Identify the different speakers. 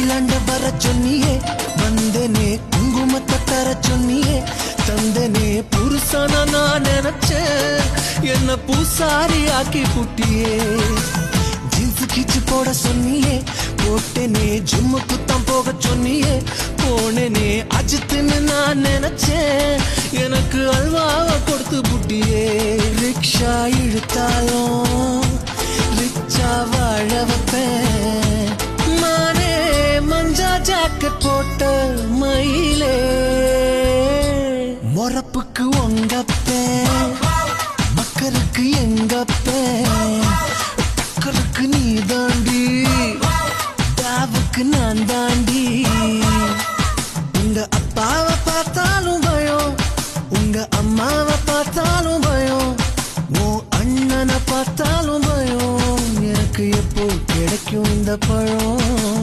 Speaker 1: வீட்டாண்ட வர சொன்னியே, வந்தனே குங்குமத்தை தர சொன்னியே, தந்தனே புருஷன நான் நினைச்சேன், என்ன பூசாரி ஆக்கி புட்டியே. ஜீன்ஸ் கிச்சு போட சொன்னியே, போட்டேனே ஜிம்முக்கு தான் போக சொன்னியே, போனேனே அஜித்துன்னு நான் நினைச்சேன், எனக்கு அல்வாவை கொடுத்து புட்டியே. ரிக்ஷா இழுத்தாலும் ரிச்சா வாழ வைப்பேன், மானே மஞ்சா ஜாக்கெட் போட்ட மயிலே. மொறப்புக்கு உங்கப்பேன், மக்களுக்கு எங்கப்பேன், டக்கருக்கு நீ தாண்டி, தாவுக்கு நான் தாண்டி. உங்க அப்பாவை பார்த்தாலும் பயம், உங்க அம்மாவை பார்த்தாலும் பயம், உன் அண்ணனை பார்த்தாலும் பயம், எனக்கு எப்போ கிடைக்கும் இந்த பழம்.